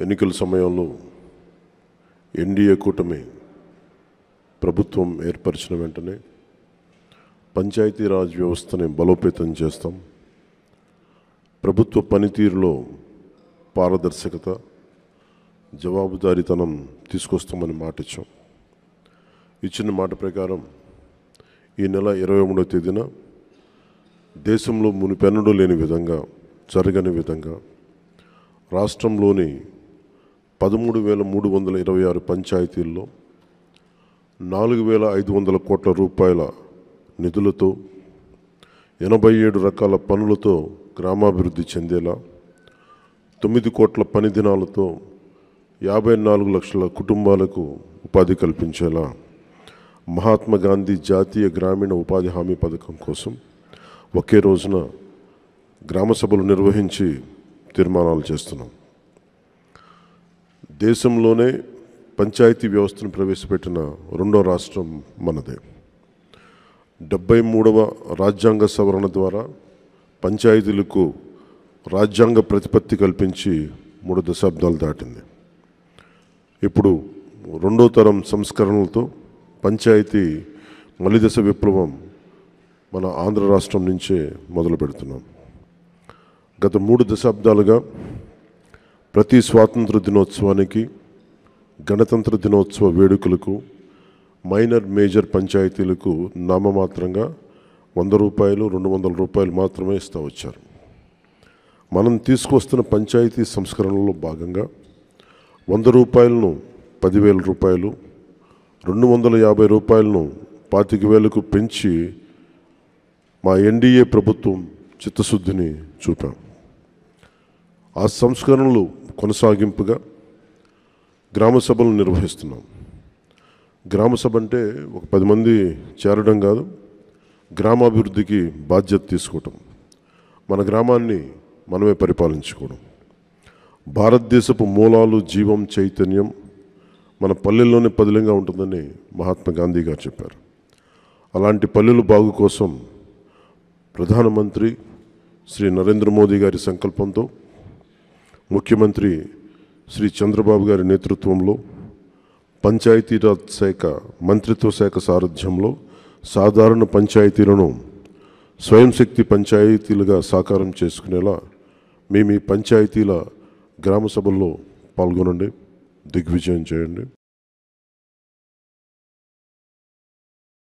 ఎన్నికల సమయంలో ఎన్డీఏ కూటమి ప్రభుత్వం ఏర్పరిచిన వెంటనే పంచాయతీరాజ్ వ్యవస్థని బలోపేతం చేస్తాం. ప్రభుత్వ పనితీరులో పారదర్శకత, జవాబుదారీతనం తీసుకొస్తామని మాట ఇచ్చాం. ఇచ్చిన మాట ప్రకారం ఈ నెల 23వ తేదీన దేశంలో మునిపెన్నడూ లేని విధంగా, జరగని విధంగా రాష్ట్రంలోని 13,326 పంచాయతీల్లో 4,500 కోట్ల రూపాయల నిధులతో 87 రకాల పనులతో గ్రామాభివృద్ధి చెందేలా, 9 కోట్ల పని దినాలతో 54 లక్షల కుటుంబాలకు ఉపాధి కల్పించేలా మహాత్మా గాంధీ జాతీయ గ్రామీణ ఉపాధి హామీ పథకం కోసం ఒకే రోజున గ్రామ సభలు నిర్వహించి తీర్మానాలు చేస్తున్నాం. దేశంలోనే పంచాయతీ వ్యవస్థను ప్రవేశపెట్టిన రెండో రాష్ట్రం మనదే. 73వ రాజ్యాంగ సవరణ ద్వారా పంచాయతీలకు రాజ్యాంగ ప్రతిపత్తి కల్పించి 3 దశాబ్దాలు దాటింది. ఇప్పుడు రెండో తరం సంస్కరణలతో పంచాయతీ మలిదశ విప్లవం మన ఆంధ్ర రాష్ట్రం నుంచే మొదలు పెడుతున్నాం. గత 3 దశాబ్దాలుగా ప్రతి స్వాతంత్ర దినోత్సవానికి, గణతంత్ర దినోత్సవ వేడుకలకు మైనర్, మేజర్ పంచాయతీలకు నామమాత్రంగా 100 రూపాయలు, 200 రూపాయలు మాత్రమే ఇస్తూ వచ్చారు. మనం తీసుకొస్తున్న పంచాయతీ సంస్కరణలో భాగంగా 100 రూపాయలను 10,000 రూపాయలు, 250 రూపాయలను 25,000కు పెంచి మా ఎన్డీఏ ప్రభుత్వం చిత్తశుద్ధిని చూపాం. ఆ సంస్కరణలు కొనసాగింపుగా గ్రామ సభలు నిర్వహిస్తున్నాం. గ్రామ సభ అంటే ఒక 10 మంది చేరడం కాదు, గ్రామాభివృద్ధికి బాధ్యత తీసుకోవటం, మన గ్రామాన్ని మనమే పరిపాలించుకోవడం. భారతదేశపు మూలాలు, జీవం, చైతన్యం మన పల్లెల్లోనే పదిలంగా ఉంటుందని మహాత్మా గాంధీ గారు చెప్పారు. అలాంటి పల్లెల బాగు కోసం ప్రధానమంత్రి శ్రీ నరేంద్ర మోదీ గారి సంకల్పంతో, ముఖ్యమంత్రి శ్రీ చంద్రబాబు గారి నేతృత్వంలో పంచాయతీరాజ్ శాఖ మంత్రిత్వ శాఖ సారథ్యంలో సాధారణ పంచాయతీలను స్వయం శక్తి పంచాయతీలుగా సాకారం చేసుకునేలా మేము ఈ పంచాయతీల గ్రామ సభల్లో పాల్గొనండి, దిగ్విజయం చేయండి.